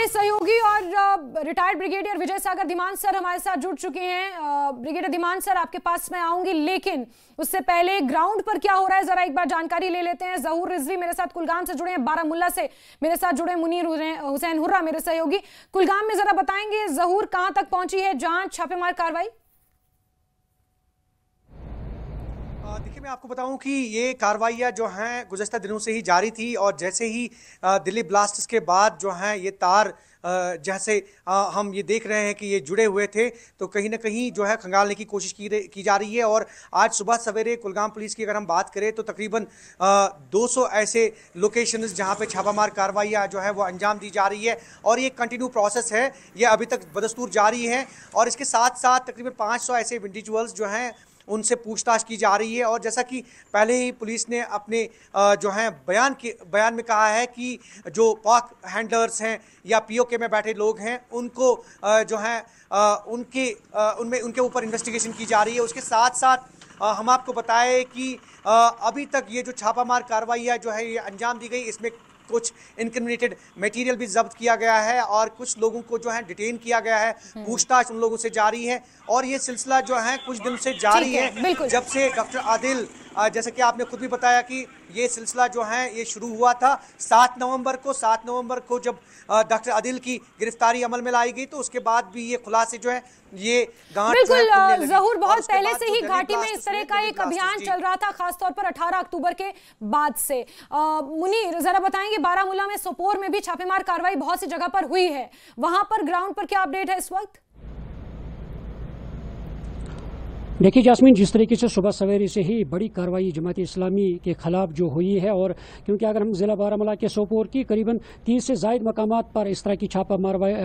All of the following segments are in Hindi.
मेरे सहयोगी और रिटायर्ड ब्रिगेडियर विजय सागर धीमान सर हमारे साथ जुड़ चुके हैं। ब्रिगेडियर धीमान सर, आपके पास मैं आऊंगी, लेकिन उससे पहले ग्राउंड पर क्या हो रहा है जरा एक बार जानकारी ले लेते हैं। जहूर रिजवी मेरे साथ कुलगाम से जुड़े हैं, बारामुल्ला से मेरे साथ जुड़े मुनीर हुसैन हुर्रा मेरे सहयोगी। कुलगाम में जरा बताएंगे जहूर कहां तक पहुंची है जांच, छापेमार कार्रवाई? देखिए, मैं आपको बताऊं कि ये कार्रवाइयाँ जो हैं गुज़श्ता दिनों से ही जारी थी और जैसे ही दिल्ली ब्लास्ट्स के बाद जो हैं ये तार जैसे हम ये देख रहे हैं कि ये जुड़े हुए थे, तो कहीं ना कहीं जो है खंगालने की कोशिश की जा रही है। और आज सुबह सवेरे कुलगाम पुलिस की अगर हम बात करें तो तकरीबन 200 ऐसे लोकेशंस जहां पे छापामार कार्रवाइयाँ जो है वो अंजाम दी जा रही है और ये कंटिन्यू प्रोसेस है, ये अभी तक बदस्तूर जारी है। और इसके साथ साथ तकरीबन 500 ऐसे इंडिविजुअल्स जो हैं उनसे पूछताछ की जा रही है। और जैसा कि पहले ही पुलिस ने अपने जो हैं बयान में कहा है कि जो पाक हैंडलर्स हैं या पीओके में बैठे लोग हैं उनको जो हैं उनके ऊपर इन्वेस्टिगेशन की जा रही है। उसके साथ साथ हम आपको बताएं कि अभी तक ये जो छापामार कार्रवाइयाँ जो है ये अंजाम दी गई, इसमें कुछ इनक्रिमिनेटेड मटेरियल भी जब्त किया गया है और कुछ लोगों को जो है डिटेन किया गया है, पूछताछ उन लोगों से जारी है। और ये सिलसिला जो है कुछ दिन से जारी है, जब से डॉक्टर आदिल, जैसे कि आपने खुद भी बताया कि ये सिलसिला जो है ये शुरू हुआ था 7 नवंबर को जब डॉक्टर आदिल की गिरफ्तारी अमल में लाई गई, तो उसके बाद भी ये खुलासे जो है ये गांठ बिल्कुल जहूर, बहुत पहले से ही घाटी में इस तरह का एक अभियान चल रहा था, खासतौर पर 18 अक्टूबर के बाद से। मुनीर, जरा बताएंगे बारामूला में, सोपोर में भी छापेमार कार्रवाई बहुत सी जगह पर हुई है, वहां पर ग्राउंड पर क्या अपडेट है इस वक्त? देखिए जास्मीन, जिस तरीके से सुबह सवेरे से ही बड़ी कार्रवाई जमात इस्लामी के खिलाफ जो हुई है, और क्योंकि अगर हम ज़िला बारामूला के सोपोर की करीबन 30 से ज़ायद मकामात पर इस तरह की छापा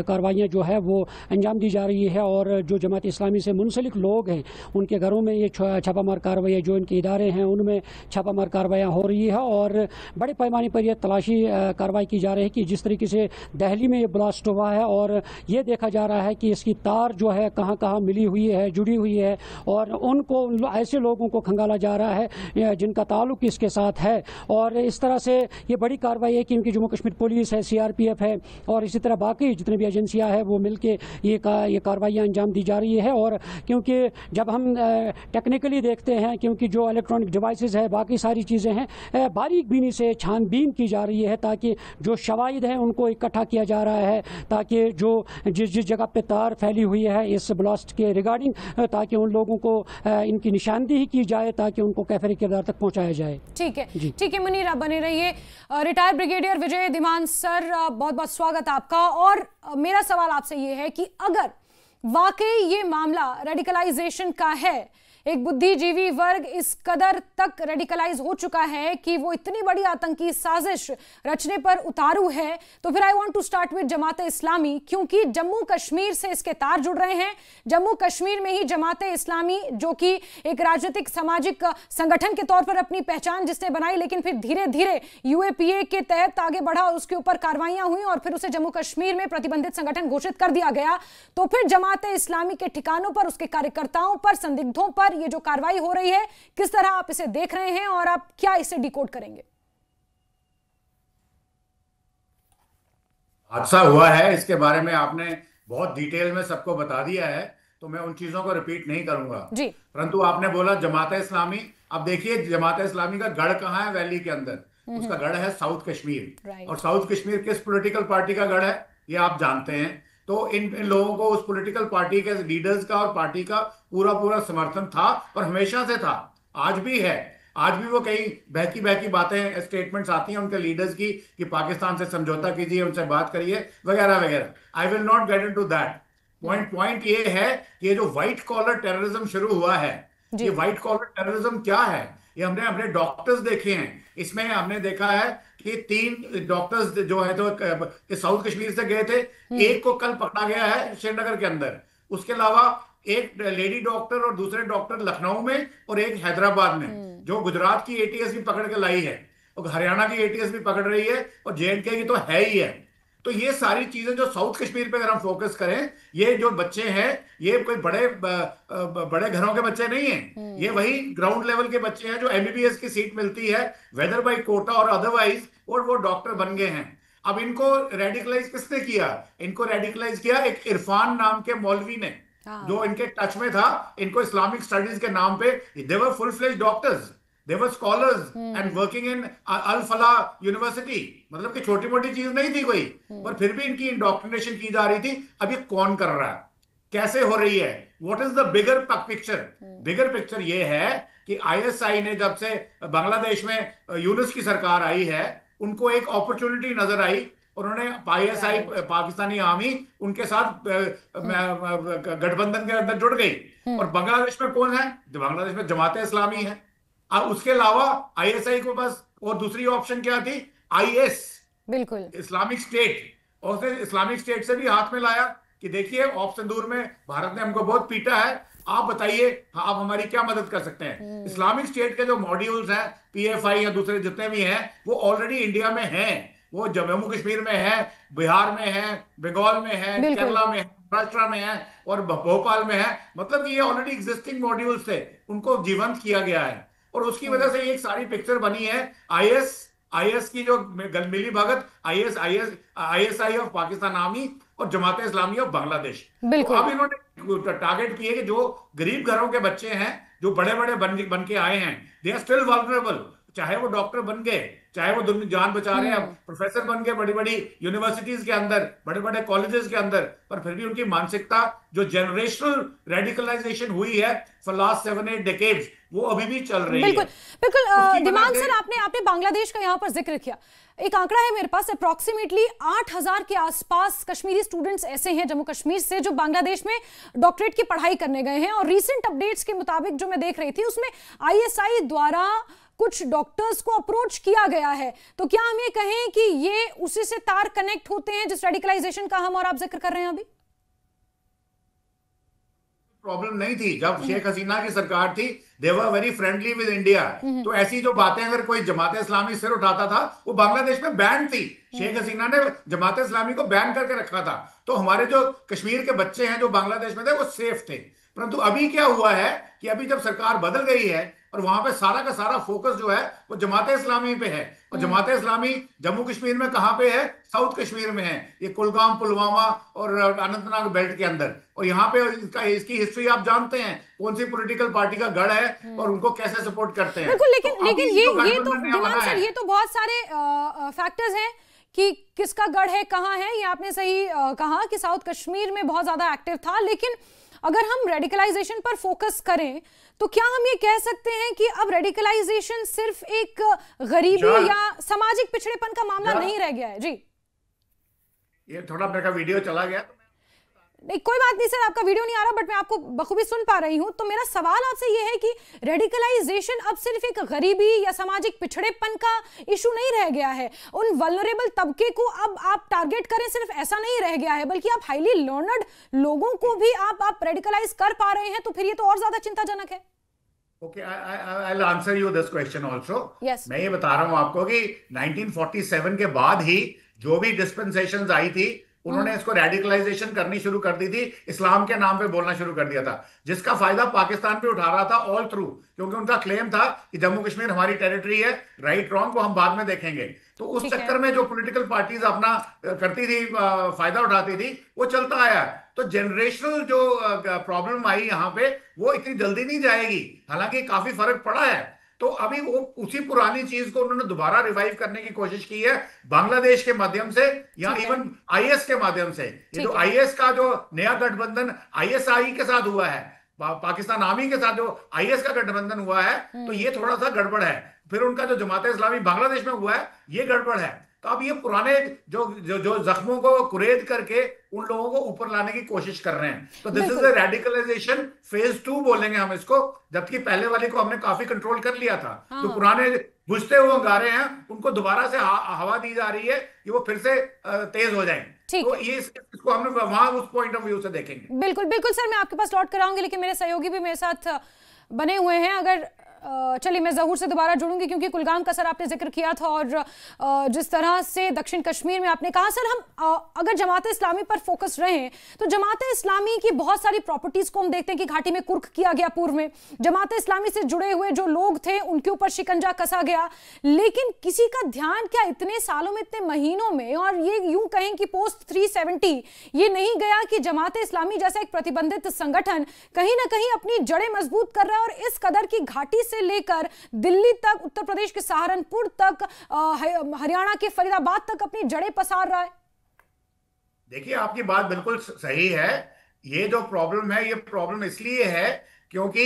कार्रवाइयाँ जो है वो अंजाम दी जा रही है और जो जमात इस्लामी से मुंसलिक लोग हैं उनके घरों में ये छापामार कार्रवाइयाँ, जो इनके इदारे हैं उनमें छापामार कार्रवाइयाँ हो रही है और बड़े पैमाने पर यह तलाशी कार्रवाई की जा रही है कि जिस तरीके से दिल्ली में ये ब्लास्ट हुआ है और ये देखा जा रहा है कि इसकी तार जो है कहाँ कहाँ मिली हुई है, जुड़ी हुई है, और उनको ऐसे लोगों को खंगाला जा रहा है जिनका ताल्लुक इसके साथ है। और इस तरह से ये बड़ी कार्रवाई है कि इनकी जम्मू कश्मीर पुलिस है, सीआरपीएफ है और इसी तरह बाकी जितनी भी एजेंसियां हैं वो मिलके ये कार्रवाइयाँ अंजाम दी जा रही है। और क्योंकि जब हम टेक्निकली देखते हैं, क्योंकि जो इलेक्ट्रॉनिक डिवाइसेज है, बाकी सारी चीज़ें हैं, बारीक बीनी से छानबीन की जा रही है ताकि जो शवाहिद हैं उनको इकट्ठा किया जा रहा है, ताकि जो जिस जगह पे तार फैली हुई है इस ब्लास्ट के रिगार्डिंग, ताकि उन लोगों को इनकी निशानदेही की जाए ताकि उनको कैफरे किरदार तक पहुंचाया जाए। ठीक है, ठीक है मुनीर, आप बने रहिए। रिटायर्ड ब्रिगेडियर विजय धीमान सर, बहुत बहुत स्वागत आपका। और मेरा सवाल आपसे ये है कि अगर वाकई ये मामला रेडिकलाइजेशन का है, एक बुद्धिजीवी वर्ग इस कदर तक रेडिकलाइज हो चुका है कि वो इतनी बड़ी आतंकी साजिश रचने पर उतारू है, तो फिर I want to start with Jamaat Islami, क्योंकि जम्मू कश्मीर से इसके तार जुड़ रहे हैं। जम्मू कश्मीर में ही जमात इस्लामी, जो कि एक राजनीतिक सामाजिक संगठन के तौर पर अपनी पहचान जिसने बनाई, लेकिन फिर धीरे धीरे यूएपीए के तहत आगे बढ़ा और उसके ऊपर कार्रवाइयां हुई और फिर उसे जम्मू कश्मीर में प्रतिबंधित संगठन घोषित कर दिया गया। तो फिर जमात इस्लामी के ठिकानों पर, उसके कार्यकर्ताओं पर, संदिग्धों पर ये जो कार्रवाई हो रही है, किस तरह आप इसे देख रहे हैं और आप क्या इसे डिकोड करेंगे? हादसा हुआ है, इसके बारे में आपने बहुत डिटेल में सबको बता दिया है, तो मैं उन चीजों को रिपीट नहीं करूंगा जी। परंतु आपने बोला जमात इस्लामी, अब देखिए जमात इस्लामी का गढ़ कहाँ है वैली के अंदर, उसका गढ़ है साउथ कश्मीर। और साउथ कश्मीर किस पॉलिटिकल पार्टी का गढ़ है ये आप जानते हैं। तो इन लोगों को उस पॉलिटिकल पार्टी के लीडर्स का और पार्टी का पूरा समर्थन था और हमेशा से था, आज भी है। आज भी वो कई बहकी बातें, स्टेटमेंट्स आती हैं उनके लीडर्स की कि पाकिस्तान से समझौता कीजिए, उनसे बात करिए वगैरह वगैरह। I will not get into that point ये है कि ये जो व्हाइट कॉलर टेररिज्म शुरू हुआ है, ये व्हाइट कॉलर टेररिज्म क्या है, ये हमने अपने डॉक्टर्स देखे हैं। इसमें हमने देखा है कि 3 डॉक्टर्स जो है तो साउथ कश्मीर से गए थे, एक को कल पकड़ा गया है श्रीनगर के अंदर, उसके अलावा एक लेडी डॉक्टर और दूसरे डॉक्टर लखनऊ में और एक हैदराबाद में, जो गुजरात की एटीएस भी पकड़ के लाई है और हरियाणा की एटीएस भी पकड़ रही है और जेएंडके की तो है ही है। तो ये सारी चीजें जो साउथ कश्मीर पे अगर हम फोकस करें, ये जो बच्चे हैं ये कोई बड़े घरों के बच्चे नहीं हैं, ये वही ग्राउंड लेवल के बच्चे हैं जो एमबीबीएस की सीट मिलती है वेदर बाय कोटा और अदरवाइज, और वो डॉक्टर बन गए हैं। अब इनको रेडिकलाइज किसने किया? इनको रेडिकलाइज किया एक इरफान नाम के मौलवी ने, जो इनके टच में था। इनको इस्लामिक स्टडीज के नाम पे, they were full fledged doctors, they were scholars and working in Al Falah university. मतलब कि छोटी मोटी चीज नहीं थी कोई, पर फिर भी इनकी इंडोक्ट्रिनेशन की जा रही थी। अब ये कौन कर रहा है, कैसे हो रही है? What is the bigger picture? Bigger picture ये है कि आईएसआई ने जब से बांग्लादेश में यूनुस की सरकार आई है, उनको एक अपॉर्चुनिटी नजर आई। उन्होंने आईएसआई, पाकिस्तानी आर्मी, उनके साथ गठबंधन के अंदर जुड़ गई। और बांग्लादेश में कौन है? बांग्लादेश में जमाते इस्लामी है। अब उसके अलावा आईएसआई को बस और दूसरी ऑप्शन क्या थी? आईएस, बिल्कुल, इस्लामिक स्टेट। और उसने इस्लामिक स्टेट से भी हाथ में लाया कि देखिए ऑफ सिंदूर में भारत ने हमको बहुत पीटा है, आप बताइए आप हमारी क्या मदद कर सकते हैं। इस्लामिक स्टेट के जो मॉड्यूल्स हैं, पीएफआई या दूसरे जितने भी हैं, वो ऑलरेडी इंडिया में हैं। वो जम्मू कश्मीर में है, बिहार में है, बंगाल में है, केरला में है, महाराष्ट्र में है और भोपाल में है। मतलब ये ऑलरेडी एग्जिस्टिंग मॉड्यूल्स थे, उनको जीवंत किया गया है। और उसकी वजह से एक सारी पिक्चर बनी है। आईएस की जो मिली भगत, आईएसआई ऑफ पाकिस्तान आर्मी और जमाते इस्लामी ऑफ बांग्लादेश। तो अब इन्होंने टारगेट किए कि जो गरीब घरों के बच्चे हैं, जो बड़े बड़े बन के आए हैं, दे आर स्टिल वल्नरेबल। चाहे वो डॉक्टर बन गए, चाहे वो जान बचा रहे हैं, प्रोफेसर बन गए बड़ी बड़ी यूनिवर्सिटीज के अंदर, बड़े बड़े कॉलेजेस के अंदर, पर फिर भी उनकी मानसिकता जो जनरेशनल रेडिकलाइजेशन हुई है फॉर लास्ट 7-8 डेकेड्स, वो अभी भी चल रही है। बिल्कुल दिमाग सर, आपने बांग्लादेश का यहाँ पर जिक्र किया। एक आंकड़ा है मेरे पास, अप्रोक्सीमेटली 8000 के आसपास कश्मीरी स्टूडेंट्स ऐसे हैं जम्मू कश्मीर से जो बांग्लादेश में डॉक्टरेट की पढ़ाई करने गए हैं। और रीसेंट अपडेट्स के मुताबिक जो मैं देख रही थी, उसमें आईएसआई द्वारा कुछ डॉक्टर्स को अप्रोच किया गया है। तो क्या हम ये कहें कि ये उसी से तार कनेक्ट होते हैं जिस रेडिकलाइजेशन का हम और आप जिक्र कर रहे हैं? अभी प्रॉब्लम नहीं थी जब शेख हसीना की सरकार थी, they were very friendly with India. तो ऐसी जो बातें अगर कोई जमाते इस्लामी सिर उठाता था, वो बांग्लादेश में बैन थी। शेख हसीना ने जमाते इस्लामी को बैन करके रखा था। तो हमारे जो कश्मीर के बच्चे हैं जो बांग्लादेश में थे, वो सेफ थे। परंतु अभी क्या हुआ है कि अभी जब सरकार बदल गई है और वहां पे सारा का सारा फोकस जो है वो जमाते इस्लामी पे है। और जमाते इस्लामी जम्मू कश्मीर में कहां पे है? साउथ कश्मीर में है, ये कुलगाम, पुलवामा और अनंतनाग बेल्ट के अंदर। और यहाँ पे इसकी हिस्ट्री आप जानते हैं, कौन सी पॉलिटिकल पार्टी का गढ़ है और उनको कैसे सपोर्ट करते हैं। लेकिन ये तो बहुत सारे फैक्टर्स हैं कि किसका गढ़ है, कहाँ है। ये आपने सही कहा कि साउथ कश्मीर में बहुत ज्यादा एक्टिव था। लेकिन अगर हम रेडिकलाइजेशन पर फोकस करें तो क्या हम ये कह सकते हैं कि अब रेडिकलाइजेशन सिर्फ एक गरीबी या सामाजिक पिछड़ेपन का मामला नहीं रह गया है? जी, ये थोड़ा मेरा वीडियो चला गया। नहीं, कोई बात नहीं सर, आपका वीडियो नहीं आ रहा, बट मैं आपको बखूबी सुन पा रही हूं। तो मेरा सवाल आपसे ये है कि रेडिकलाइजेशन अब सिर्फ एक गरीबी या सामाजिक पिछड़ेपन का इशू नहीं रह गया है। उन वल्नरेबल तबके को अब आप टारगेट करें, सिर्फ ऐसा नहीं रह गया है, बल्कि आप हाईली लर्नड लोगों को भी आप रेडिकलाइज कर पा रहे हैं। तो फिर ये तो और ज्यादा चिंताजनक है। Okay, I'll answer you this question also. Yes. मैं ये बता रहा हूं आपको कि 1947 के बाद ही जो भी डिस्पेंसेशंस आई थी, उन्होंने इसको रेडिकलाइजेशन करनी शुरू कर दी थी, इस्लाम के नाम पे बोलना शुरू कर दिया था, जिसका फायदा पाकिस्तान पे उठा रहा था ऑल थ्रू। क्योंकि उनका क्लेम था कि जम्मू कश्मीर हमारी टेरिटरी है, राइट रॉन्ग को हम बाद में देखेंगे। तो उस चक्कर में जो पॉलिटिकल पार्टीज अपना करती थी, फायदा उठाती थी, वो चलता आया। तो जनरेशनल जो प्रॉब्लम आई यहाँ पे, वो इतनी जल्दी नहीं जाएगी। हालांकि काफी फर्क पड़ा है। तो अभी वो उसी पुरानी चीज को उन्होंने दोबारा रिवाइव करने की कोशिश की है, बांग्लादेश के माध्यम से या इवन आईएस के माध्यम से। ये जो आईएस का जो नया गठबंधन आईएसआई के साथ हुआ है, पाकिस्तान आर्मी के साथ जो आईएस का गठबंधन हुआ है, तो ये थोड़ा सा गड़बड़ है। फिर उनका जो जमाते इस्लामी बांग्लादेश में हुआ है, ये गड़बड़ है। तो अब ये पुराने जो जख्मों को कुरेद करके उन लोगों को ऊपर लाने की कोशिश कर रहे हैं। तो this is the radicalization phase 2 बोलेंगे हम इसको, जबकि पहले वाले को हमने काफी कंट्रोल कर लिया था। जो पुराने बुझते हुए अंगारे हैं, उनको दोबारा से हवा दी जा रही है कि वो फिर से तेज हो जाएं। तो ये इसको हमने वहां उस पॉइंट ऑफ व्यू से देखेंगे। बिल्कुल बिल्कुल सर, मैं आपके पास लौट कर आऊंगी, लेकिन मेरे सहयोगी भी मेरे साथ बने हुए हैं। अगर चलिए मैं ज़हूर से दोबारा जुड़ूंगी, क्योंकि कुलगाम का सर आपने जिक्र किया था और जिस तरह से दक्षिण कश्मीर में आपने कहा, सर हम अगर जमात इस्लामी पर फोकस रहें तो जमात इस्लामी की बहुत सारी प्रॉपर्टीज को हम देखते हैं कि घाटी में कुर्क किया गया। पूर्व में जमात इस्लामी से जुड़े हुए जो लोग थे उनके ऊपर शिकंजा कसा गया, लेकिन किसी का ध्यान क्या इतने सालों में, इतने महीनों में, और ये यूं कहें कि पोस्ट 370 ये नहीं गया कि जमात इस्लामी जैसा एक प्रतिबंधित संगठन कहीं ना कहीं अपनी जड़ें मजबूत कर रहा है और इस कदर की घाटी से लेकर दिल्ली तक, उत्तर प्रदेश के सहारनपुर तक, हरियाणा के फरीदाबाद तक अपनी जड़ें पसार रहा है? देखिए, आपकी बात बिल्कुल सही है। ये जो प्रॉब्लम है, ये प्रॉब्लम इसलिए है क्योंकि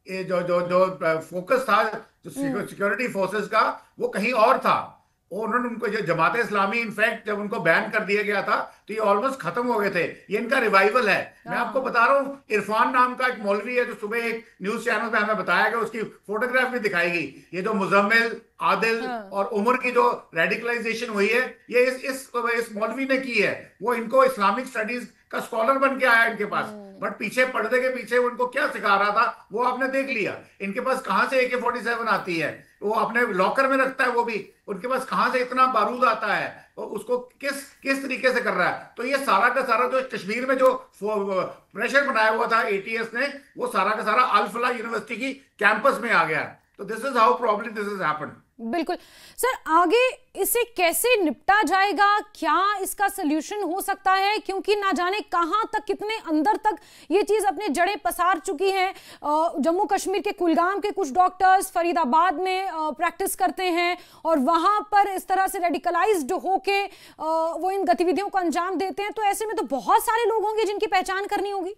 ये जो फोकस था जो सिक्योरिटी फोर्सेस का, वो कहीं और था। और उन्होंने उनको, जो जमात इस्लामी इनफैक्ट जब उनको बैन कर दिया गया था तो ये ऑलमोस्ट खत्म हो गए थे। ये इनका रिवाइवल है। मैं आपको बता रहा हूँ, इरफान नाम का एक मौलवी है जो सुबह एक न्यूज चैनल पे हमें बताया गया, उसकी फोटोग्राफ भी दिखाएगी। ये जो मुजम्मिल, आदिल और उमर की जो रेडिकलाइजेशन हुई है, ये इस मौलवी ने की है। वो इनको इस्लामिक स्टडीज का स्कॉलर बन के आया इनके पास, बट पीछे पर्दे के पीछे वो उनको क्या सिखा रहा था वो आपने देख लिया। इनके पास कहां से AK-47 आती है, वो अपने लॉकर में रखता है, वो भी उनके पास कहां से इतना बारूद आता है, और उसको किस तरीके से कर रहा है। तो ये सारा का सारा जो कश्मीर में जो प्रेशर बनाया हुआ था ATS ने, वो सारा का सारा अल फलाह यूनिवर्सिटी की कैंपस में आ गया। तो this is how problem this is happened. बिल्कुल सर, आगे इसे कैसे निपटा जाएगा, क्या इसका सलूशन हो सकता है? क्योंकि ना जाने कहां तक, कितने अंदर तक ये चीज अपने जड़ें पसार चुकी है। जम्मू कश्मीर के कुलगाम के कुछ डॉक्टर्स फरीदाबाद में प्रैक्टिस करते हैं और वहां पर इस तरह से रेडिकलाइज्ड होके वो इन गतिविधियों को अंजाम देते हैं। तो ऐसे में तो बहुत सारे लोग होंगे जिनकी पहचान करनी होगी।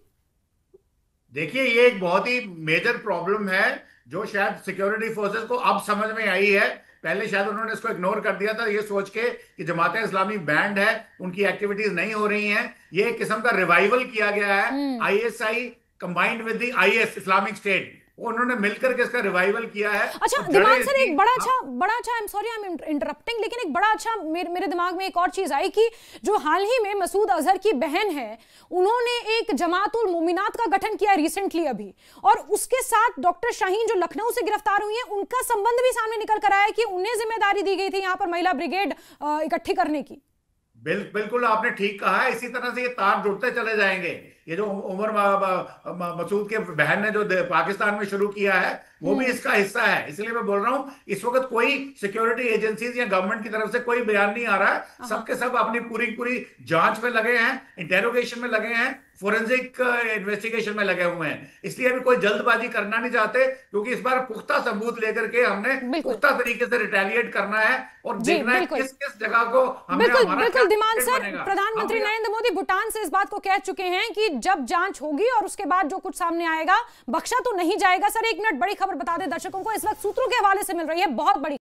देखिए, ये एक बहुत ही मेजर प्रॉब्लम है जो शायद सिक्योरिटी फोर्सेस को अब समझ में आई है। पहले शायद उन्होंने इसको इग्नोर कर दिया था, ये सोच के कि जमात इस्लामी बैंड है, उनकी एक्टिविटीज नहीं हो रही हैं। ये एक किस्म का रिवाइवल किया गया है। ISI combined with the IS, Islamic state, उन्होंने मिलकर के इसका रिवाइवल किया है। अच्छा दिमाग सर, एक बड़ा अच्छा I am sorry I am interrupting, लेकिन एक बड़ा अच्छा मेरे दिमाग में एक और चीज आई कि जो हाल ही में मसूद अजहर की बहन है, उन्होंने एक जमातुल मोमिनात का गठन किया रिसेंटली अभी, और उसके साथ डॉक्टर शाहीन जो लखनऊ से गिरफ्तार हुई है, उनका संबंध भी सामने निकल कर आया कि उन्हें जिम्मेदारी दी गई थी यहाँ पर महिला ब्रिगेड इकट्ठी करने की। बिल्कुल आपने ठीक कहा है। इसी तरह से ये तार जुड़ते चले जाएंगे। ये जो उमर मसूद के बहन ने जो पाकिस्तान में शुरू किया है, वो भी इसका हिस्सा है। इसलिए मैं बोल रहा हूं, इस वक्त कोई सिक्योरिटी एजेंसीज या गवर्नमेंट की तरफ से कोई बयान नहीं आ रहा है। सबके सब अपनी पूरी जांच में लगे हैं, इंटेरोगेशन में लगे हैं, फोरेंसिक इन्वेस्टिगेशन में लगे हुए हैं। इसलिए अभी कोई जल्दबाजी करना नहीं चाहते, क्योंकि इस बार पुख्ता सबूत लेकर के हमने पुख्ता तरीके से रिटेलिएट करना है और देखना है किस जगह को हमने बिल्कुल दिमान सर, प्रधानमंत्री नरेंद्र मोदी भूटान से इस बात को कह चुके हैं कि जब जांच होगी और उसके बाद जो कुछ सामने आएगा बख्शा तो नहीं जाएगा। सर एक मिनट, बड़ी खबर बता दें दर्शकों को, इस वक्त सूत्रों के हवाले से मिल रही है बहुत बड़ी